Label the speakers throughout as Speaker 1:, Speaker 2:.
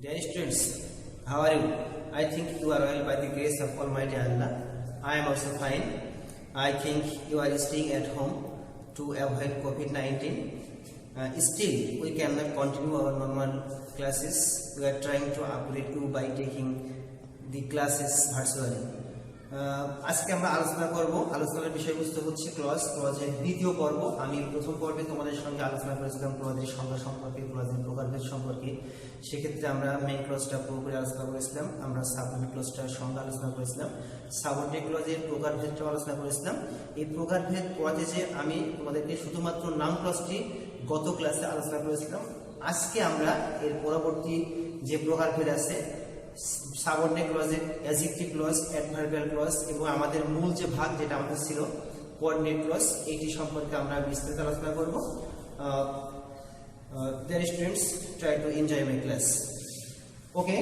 Speaker 1: Dear students, how are you? I think you are well by the grace of Almighty Allah. I am also fine. I think you are staying at home to avoid COVID-19. Still, we cannot continue our normal classes. We are trying to upgrade you by taking the classes virtually. আজকে আমরা আলোচনা করব আলোচনার বিষয়বস্তু হচ্ছে ক্লজের দ্বিতীয় পর্ব। আমি প্রথম পর্বে তোমাদের সঙ্গে আলোচনা করেছিলাম ক্লজের সংজ্ঞা সম্পর্কে, ক্লজের প্রকারভেদ সম্পর্কে। সেক্ষেত্রে আমরা মেইন ক্লজটা পুরোপুরি আলোচনা করেছিলাম, আমরা সাবঅর্ডিনেট ক্লজটার সংজ্ঞা আলোচনা করেছিলাম, সাবঅর্ডিনেট ক্লজের প্রকারভেদটাও আলোচনা করেছিলাম। এই প্রকারভেদ পড়াতে যে আমি তোমাদেরকে শুধুমাত্র নাউন ক্লজটি গত ক্লাসে আলোচনা করেছিলাম। আজকে আমরা এর পরবর্তী যে প্রকারভেদ আছে সাবঅর্ডিনেট ক্লজের অ্যাডজেক্টিভ ক্লজ, অ্যাডভার্বিয়াল ক্লজ এবং আমাদের মূল যে ভাগ যেটা আমাদের ছিল কোঅর্ডিনেট ক্লজ, এইটি সম্পর্কে আমরা বিস্তারিত আলোচনা করব। Dear students, try to enjoy my class. Okay.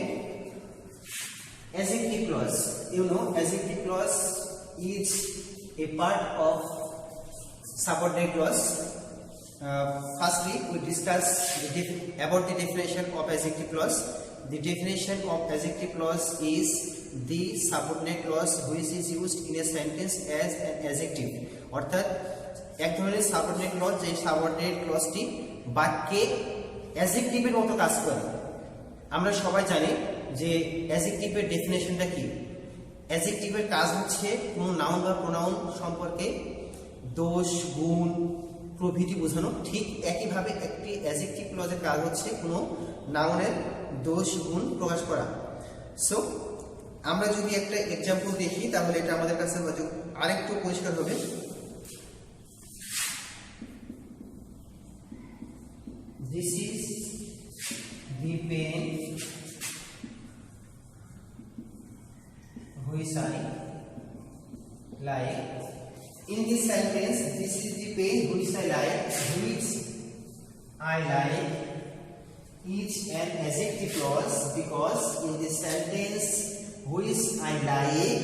Speaker 1: Adjective clause. You know, adjective clause is a part of subordinate clause. Firstly, we discuss about the definition of adjective clause. The definition of adjective clause is the subordinate clause which is used in a sentence as an adjective. অর্থাৎ এক ধরনের subordinate clause, যে subordinate ক্লজটি বাক্যে অ্যাডজেক্টিভের মতো কাজ করে। আমরা সবাই জানি যে অ্যাডজেক্টিভের ডেফিনেশনটা কি। অ্যাডজেক্টিভের কাজ হচ্ছে কোনো নাউন বা প্রোনাউন সম্পর্কে দোষ, গুণ প্রভৃতি বোঝানো। ঠিক একইভাবে একটি অ্যাডজেক্টিভ ক্লজের কাজ হচ্ছে কোনো নাউনের দোষ, গুণ প্রকাশ করা। সো আমরা যদি একটা এক্সাম্পল দেখি তাহলে এটা আমাদের কাছে আরেকটু পরিষ্কার হবে। This is the pen which I like. In this sentence, this is the pen which I like. Which I like is an adjective clause because in this sentence, which I like,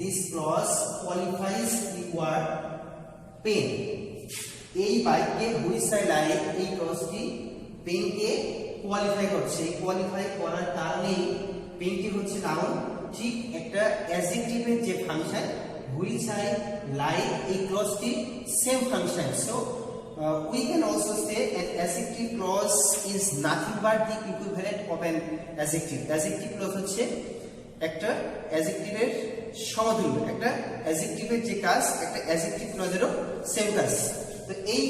Speaker 1: this clause qualifies the word pen. এই বাক্যে which I like এই ক্লজটি পেনকে qualify করছে। এই qualify করার কারণে পেনটি হচ্ছে noun. ঠিক একটা অ্যাডজেক্টিভের যে ফাংশন হুইচ আই লাইক, এই ক্লজটি same function. So we can also say an adjective clause is nothing but the equivalent of an adjective. Adjective clause হচ্ছে একটা অ্যাডজেক্টিভের সমতুল্য। একটা অ্যাডজেক্টিভের যে কাজ একটা অ্যাডজেক্টিভ ক্লজেরও সেম কাজ। তো এই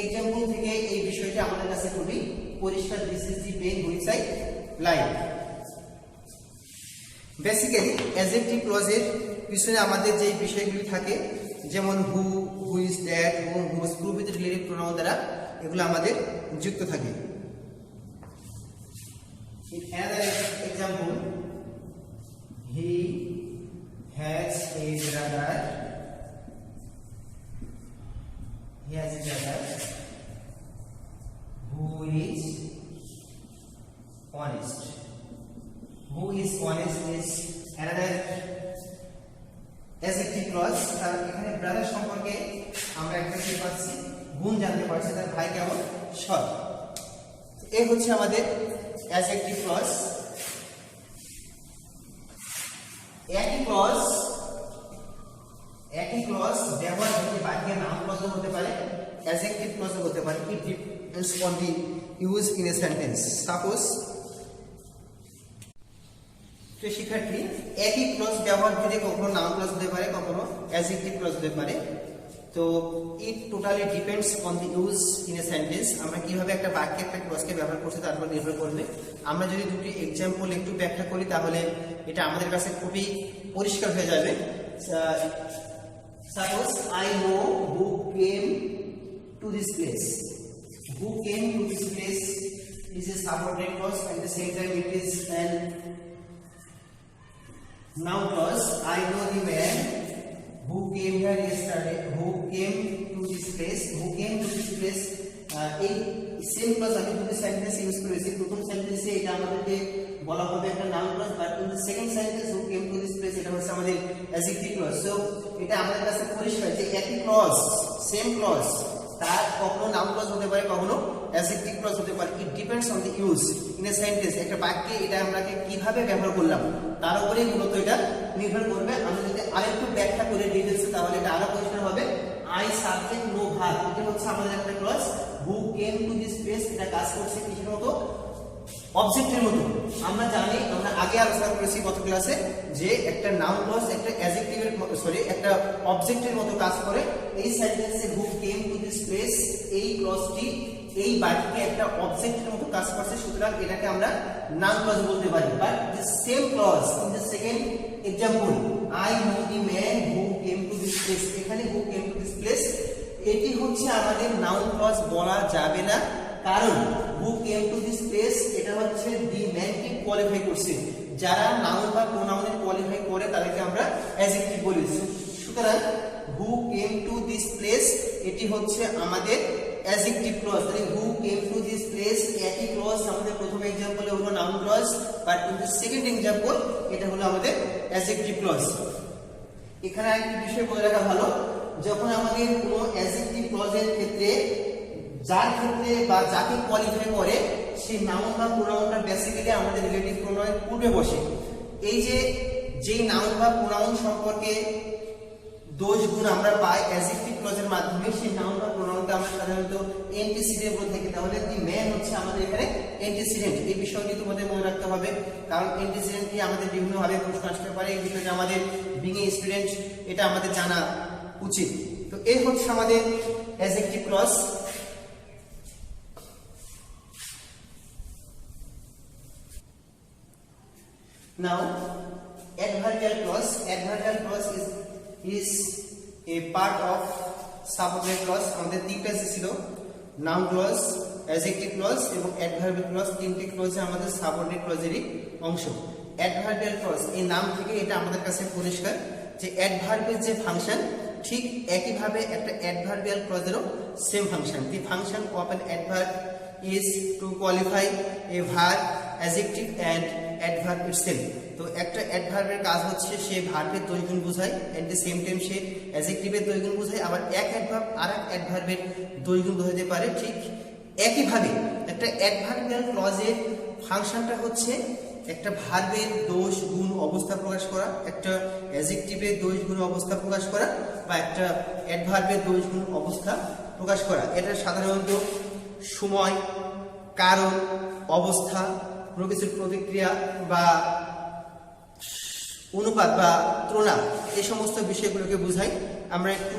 Speaker 1: এক্সাম্পল থেকে এই বিষয়টা আমাদের কাছে খুবই পরিষ্কার। This is the pen which I like. Basically adjective ক্লজের পিছনে আমাদের যে বিষয়গুলি থাকে যেমন হু, হুইজ, দ্যাট এবং হুজ প্রভৃতি রিলেটিভ প্রোনাউন দ্বারা এগুলো আমাদের যুক্ত থাকে। In another example, he has a brother. He has a brother who is honest. Who is honest is another adjective clause. তার এখানে ব্রাদার সম্পর্কে আমরা একটা কি পাচ্ছি, গুণ জানতে পারছি, তার ভাই কেমন, সৎ। এই হচ্ছে আমাদের অ্যাডজেক্টিভ ক্লজ। একই ক্লজ ব্যবহার হতে বাক্যে নাউন ক্লজ হতে পারে, অ্যাডজেক্টিভ ক্লজ হতে পারে। It depends on the use in a sentence. Suppose শিক্ষার্থী, একই ক্লজ ব্যবহার করে কখনো নাউন ক্লজ হতে পারে, কখনো অ্যাডজেক্টিভ ক্লজ হতে পারে। তো ইট totally depends on the use in a sentence. আমরা কিভাবে একটা বাক্যে একটা ক্লজকে ব্যবহার করছি তার উপর নির্ভর করবে। আমরা যদি দুটি এক্সাম্পল একটু ব্যাখ্যা করি তাহলে এটা আমাদের কাছে খুবই পরিষ্কার হয়ে যাবে। Suppose I know who came to this place. Who came to this place is a subordinate clause, at the same time it is an noun clause. I know the man who came here yesterday. Who came to this place? Who came to this place? এই same clause আমি দুটো সেন্টেন্সে use করেছি। প্রথম সেন্টেন্সে এটা আমাদেরকে বলা হবে একটা noun clause, but in the second sentence who came to this place এটা হচ্ছে আমাদের অ্যাডজেক্টিভ ক্লজ। সো এটা আমাদের কাছে পরিষ্কার যে একই ক্লজ, সেম ক্লজ তার কখনো নাউন ক্লজ হতে পারে, কখনো অ্যাডজেক্টিভ ক্লজ হতে পারে। It depends on the use in a sentence. একটা বাক্যে এটা আমরা কিভাবে ব্যবহার করলাম তার উপরেই মূলত এটা নির্ভর করবে। আমি যদি আরেকটু ব্যাখ্যা করে ডিটেইলসে, তাহলে এটা আরো পরিষ্কার হবে। আই সাবজেক্ট নো ভার্ব, এটা হচ্ছে আমাদের একটা clause. Who came to this place, এটা কাজ করছে কিসের মতো? অবজেক্টের মতো। আমরা জানি, আমরা আগে আলোচনা করেছি গত ক্লাসে, যে একটা নাউন ক্লজ একটা অ্যাডজেক্টিভের একটা অবজেক্টের মতো কাজ করে। এই সেন্টেন্সে হু কেম টু দিস প্লেস, এই ক্লজটি এই বাক্যে একটা অবজেক্টের মতো কাজ করছে, সুতরাং এটাকে আমরা নাউন ক্লজ বলতে পারি। But the same clause in the second example, I know the man who came to this place, এখানে who came to this place এটি হচ্ছে আমাদের নাউন ক্লজ বলা যাবে না, কারণ who came to this place এটা হচ্ছে দি ম্যানকে কোয়ালিফাই করছে। যারা নাউন বা প্রোনাউনে কোয়ালিফাই করে তাদেরকে আমরা অ্যাডজেক্টিভ বলি। সুতরাং who came to this place এটি হচ্ছে আমাদের অ্যাডজেক্টিভ ক্লজ। তাহলে who came to this place একই ক্লজ আমাদের প্রথম एग्जांपल হলো noun clause, but in the second example এটা হলো আমাদের অ্যাডজেক্টিভ ক্লজ। এখানে একটা বিষয় বলে রাখা ভালো, যখন আমাদের কোনো অ্যাডজেক্টিভ ক্লজের ক্ষেত্রে যার ক্ষেত্রে বা যাকে কোয়ালিফাই করে সেই নাউন বা প্রোনাউনটা বেসিক্যালি আমাদের রিলেটিভ প্রোনাউনের পূর্বে বসে। এই যে যেই নাউন বা প্রোনাউন সম্পর্কে দোষ গুণ আমরা পাই অ্যাডজেক্টিভ ক্লজের মাধ্যমে, সেই নাউন বা প্রোনাউনটা আমরা সাধারণত অ্যান্টিসিডেন্ট বলে থাকি। তাহলে দি ম্যান হচ্ছে আমাদের এখানে অ্যান্টিসিডেন্ট। এই বিষয়টি তোমাদের মনে রাখতে হবে, কারণ অ্যান্টিসিডেন্ট কি আমাদের বিভিন্নভাবে প্রশ্ন আসতে পারে। এই বিষয়টা আমাদের বিং এ স্টুডেন্ট এটা আমাদের জানা উচিত। তো এই হচ্ছে আমাদের adjective clause. Now, adverbial clause. Adverbial clause is a part of subordinate clause. আমাদের তিনটা ছিল, নাউন ক্লজ, অ্যাডজেক্টিভ ক্লজ এবং অ্যাডভার্বিয়াল ক্লজ। তিনটি ক্লজে আমাদের সাবঅর্ডিনেট ক্লজেরই অংশ। অ্যাডভার্বিয়াল ক্লজ এই নাম থেকে এটা আমাদের কাছে পরিষ্কার যে অ্যাডভার্বের যে ফাংশন, ঠিক একইভাবে একটা অ্যাডভার্বিয়াল ক্লজেরও same function. The function of an adverb is to qualify a verb, adjective and adverb itself. তো একটা অ্যাডভার্বের কাজ হচ্ছে সে ভার্বের দুই গুণ বোঝায়, এট দ্য সেম টাইম সে অ্যাডজেক্টিভের দুই গুণ বোঝায়, আবার এক অ্যাডভার্ব আর এক অ্যাডভার্বের দুই গুণ বোঝাতে পারে। ঠিক একইভাবে একটা অ্যাডভার্বিয়াল ক্লজের ফাংশনটা হচ্ছে একটা ভার্বের দোষ গুণ অবস্থা প্রকাশ করা, একটা অ্যাডজেক্টিভের দোষ গুণ অবস্থা প্রকাশ করা, বা একটা অ্যাডভার্বের দোষ গুণ অবস্থা প্রকাশ করা। এটা সাধারণত সময়, কারণ, অবস্থা, কোনো কিছুর প্রতিক্রিয়া বা অনুপাত বা তুলনা, এই সমস্ত বিষয়গুলোকে বোঝাই। আমরা একটু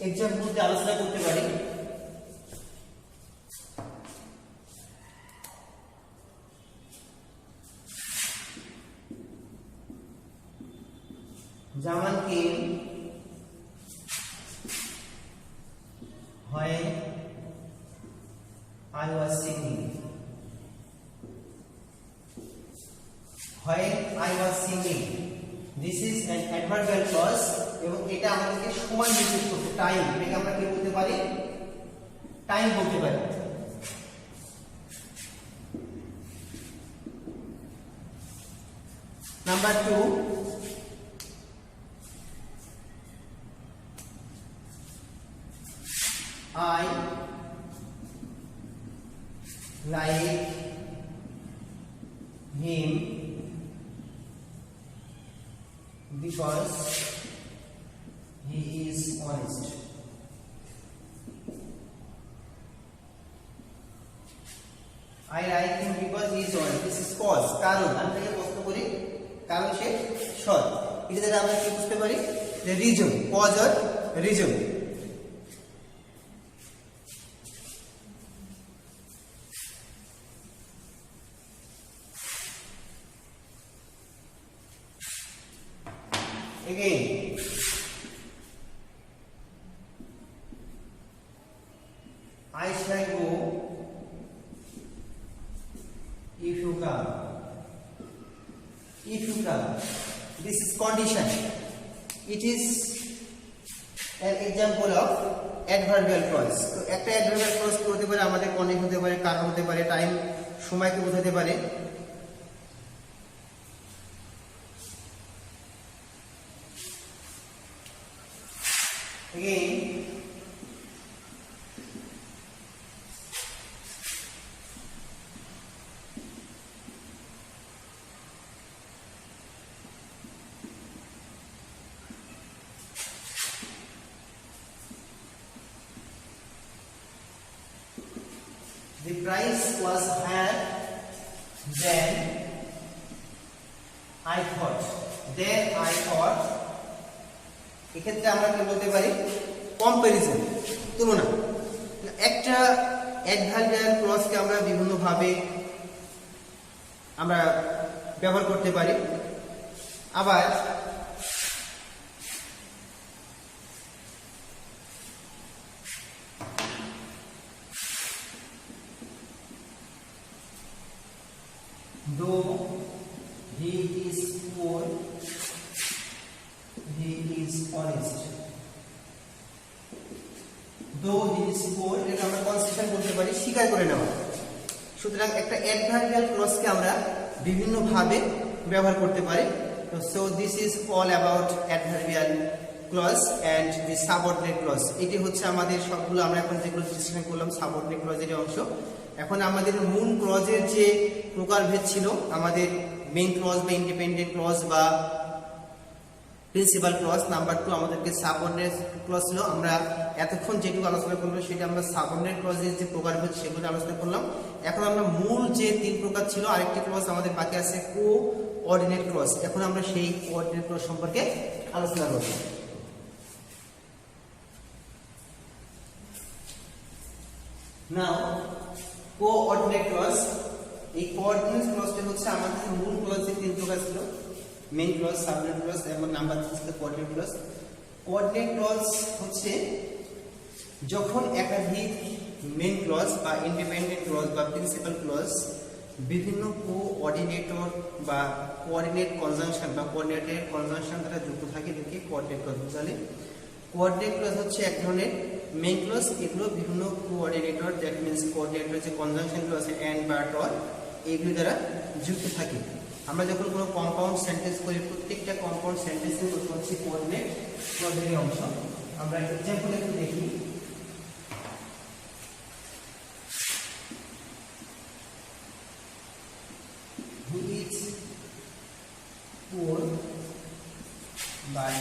Speaker 1: এক্সাম্পল দিয়ে আলোচনা করতে পারি। Jaman came when I was singing. When I was singing, this is an adverbial clause এবং এটা আমাদেরকে সময় নির্দেশ করতে, টাইম, এটাকে আমরা কি বলতে পারি? টাইম বলতে পারি। Number 2, I like him because he is honest. I like him because he is honest. This is cause, কারণ। আমরা এটাকে প্রশ্ন করি, কারণ সে সৎ। এটা দ্বারা আমরা কি বুঝতে পারি? The reason, cause or reason. Again, I shall go if you come. If you come, this is condition. It is an example of adverbial clause. তো একটা adverbial clause হতে পারে আমাদের কন্ডিশন হতে পারে, কারণ হতে পারে, টাইম, সময়কে বোঝাতে পারে। Again, the price was higher than I thought. এক্ষেত্রে আমরা কি বলতে পারি? কম্পারিজন, তুলনা। একটা অ্যাডভার্বিয়াল ক্লজকে আমরা বিভিন্ন ভাবে আমরা ব্যবহার করতে পারি। আবার though he is poor, he is honest. though he is poor, এটা আমরা কনসেশন বলতে পারি, স্বীকার করে নেওয়া। সুতরাং একটা অ্যাডভার্বিয়াল ক্লজকে আমরা বিভিন্ন ভাবে ব্যবহার করতে পারি। So this is all about adverbial clause and the subordinate clause. এটি হচ্ছে আমাদের সবগুলো আমরা এখন যেগুলো ডিসকাশন করলাম সাবঅর্ডিনেট ক্লজের অংশ। এখন আমাদের মূল ক্লজের যে প্রকারভেদ ছিল, আমাদের মেইন ক্লজ বা ইন্ডিপেন্ডেন্ট ক্লজ বা প্রিন্সিপাল ক্লজ। নাম্বার 2 আমাদেরকে সাবঅর্ডিনেট ক্লজ ছিল। আমরা এতক্ষণ যেটুকু আলোচনা করলাম সেটা আমরা সাবঅর্ডিনেট ক্লজের যে প্রকারভেদ সেগুলো আলোচনা করলাম। এখন আমরা মূল যে 3 প্রকার ছিল, আরেকটি ক্লজ আমাদের বাকি আছে কোঅর্ডিনেট ক্লজ। এখন আমরা সেই কোঅর্ডিনেট ক্লজ সম্পর্কে আলোচনা করব। নাও কোঅর্ডিনেট ক্লজ। এই কোঅর্ডিনেট ক্লজটা হচ্ছে আমাদের মূল ক্লজের 3 প্রকার ছিল, মেইন ক্লজ, সাবঅর্ডিনেট ক্লজ এবং নাম্বার 3 ছিল কোঅর্ডিনেট ক্লজ। কোঅর্ডিনেট ক্লজ হচ্ছে যখন একাধিক মেইন ক্লজ বা ইন্ডিপেন্ডেন্ট ক্লজ বা প্রিন্সিপাল ক্লজ বিভিন্ন কোঅর্ডিনেটর বা কোঅর্ডিনেট কনজাংশন বা কোঅর্ডিনেটের কনজাংশন দ্বারা যুক্ত থাকে, এদেরকে কোঅর্ডিনেট ক্লজ বলে। কোঅর্ডিনেট ক্লজ হচ্ছে এক ধরনের মেইন ক্লজ, এগুলো বিভিন্ন কোঅর্ডিনেটর, দ্যাট মিন্স কোঅর্ডিনেটর যে কনজাংশন গুলো আছে এন্ড বা ডট, এগুলো দ্বারা যুক্ত থাকে। আমরা যখন কোনো কম্পাউন্ড সেন্টেন্স করি, প্রত্যেকটা কম্পাউন্ড সেন্টেন্সের হচ্ছে কোঅর্ডিনেট ক্লজের অংশ। আমরা এক্সাম্পল একটু দেখি। He is poor but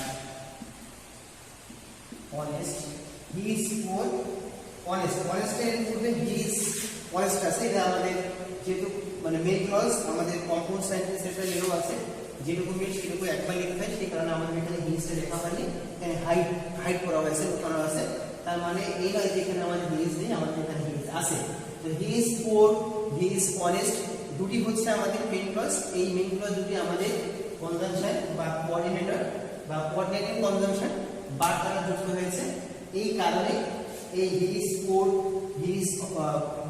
Speaker 1: honest. He is poor, honest. honest এর পূর্বে he is honest আছে। এটা আমাদের যেহেতু মানে মেইন ক্লজ, আমাদের কম্পাউন্ড সেন্টেন্স এটা এরও আছে, যেটুকু মিল সেটুকু একবার লিখতে হয়, সেই কারণে আমাদের এখানে he is লেখা হয়নি, এখানে হাইড করা হয়েছে, লুকানো আছে। তার মানে এই নয় যে এখানে আমাদের he is নেই, আমাদের এখানে he is আছে। তো he is poor, he is honest দুটি হচ্ছে আমাদের মেইন ক্লজ। এই মেইন ক্লজ দুটি আমাদের কনজাংশন বা কোঅর্ডিনেটর বা কোঅর্ডিনেটিং কনজাংশন বার দ্বারা যুক্ত হয়েছে। এই কারণে এই he is poor, he is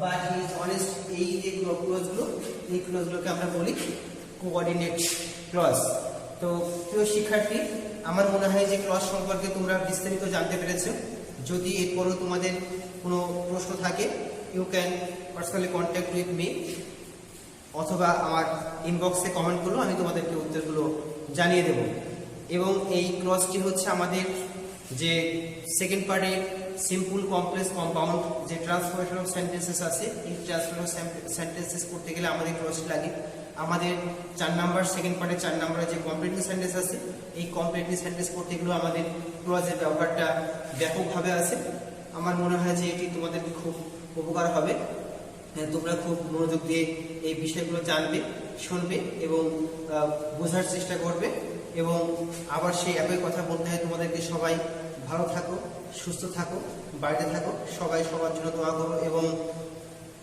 Speaker 1: বা হি ইজ অনেস্ট, এই যে ক্লজগুলো, এই ক্লজগুলোকে আমরা বলি কোঅর্ডিনেট ক্লজ। তো প্রিয় শিক্ষার্থী, আমার মনে হয় যে ক্লজ সম্পর্কে তোমরা বিস্তারিত জানতে পেরেছো। যদি এরপরও তোমাদের কোনো প্রশ্ন থাকে, you can personally contact with me, অথবা আমার ইনবক্সে কমেন্ট করো, আমি তোমাদেরকে উত্তরগুলো জানিয়ে দেব। এবং এই ক্লজটি হচ্ছে আমাদের যে সেকেন্ড পার্টে সিম্পল কমপ্লেক্স কম্পাউন্ড যে ট্রান্সফরমেশন অফ সেন্টেন্সেস আছে, এই ট্রান্সফরমেশন সেন্টেন্সেস করতে গেলে আমাদের ক্লজটি লাগে। আমাদের 4 নাম্বার সেকেন্ড পার্টে 4 নাম্বারে যে কমপ্লিটলি সেন্টেন্স আছে, এই কমপ্লিটলি সেন্টেন্স করতে গেলেও আমাদের ক্লজের ব্যবহারটা ব্যাপকভাবে আছে। আমার মনে হয় যে এটি তোমাদের খুব উপকার হবে। তোমরা খুব মনোযোগ দিয়ে এই বিষয়গুলো জানবে, শুনবে এবং বোঝার চেষ্টা করবে। এবং আবার সেই একই কথা বলতে হয় তোমাদেরকে, সবাই ভালো থাকো, সুস্থ থাকো, বাড়িতে থাকো, সবাই সবার জন্য দোয়া করো। এবং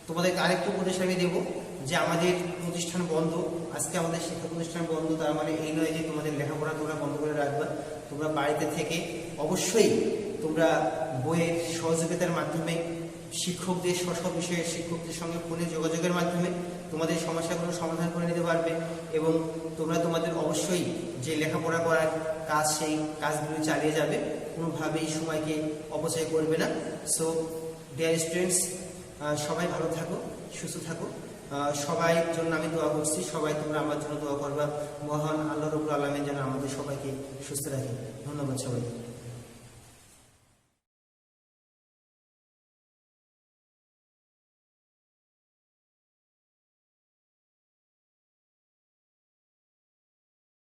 Speaker 1: তোমাদেরকে আরেকটু উপদেশ আমি দেবো যে আমাদের প্রতিষ্ঠান বন্ধ, আজকে আমাদের শিক্ষা প্রতিষ্ঠান বন্ধ, তার মানে এই নয় যে তোমাদের লেখাপড়া তোমরা বন্ধ করে রাখবা। তোমরা বাড়িতে থেকে অবশ্যই তোমরা বইয়ের সহযোগিতার মাধ্যমে, শিক্ষকদের সব বিষয়ের শিক্ষকদের সঙ্গে ফোনে যোগাযোগের মাধ্যমে তোমাদের সমস্যাগুলো সমাধান করে নিতে পারবে। এবং তোমরা তোমাদের অবশ্যই যে লেখাপড়া করার কাজ, সেই কাজগুলো চালিয়ে যাবে, কোনোভাবেই সময়কে অপচয় করবে না। সো ডিয়ার স্টুডেন্টস, সবাই ভালো থাকো, সুস্থ থাকো। সবাই জন্য আমি দোয়া করছি, সবাই তোমরা আমার জন্য দোয়া করবা। মহান আল্লাহ রাব্বুল আলামিন যেন আমাদের সবাইকে সুস্থ রাখে। ধন্যবাদ সবাইকে।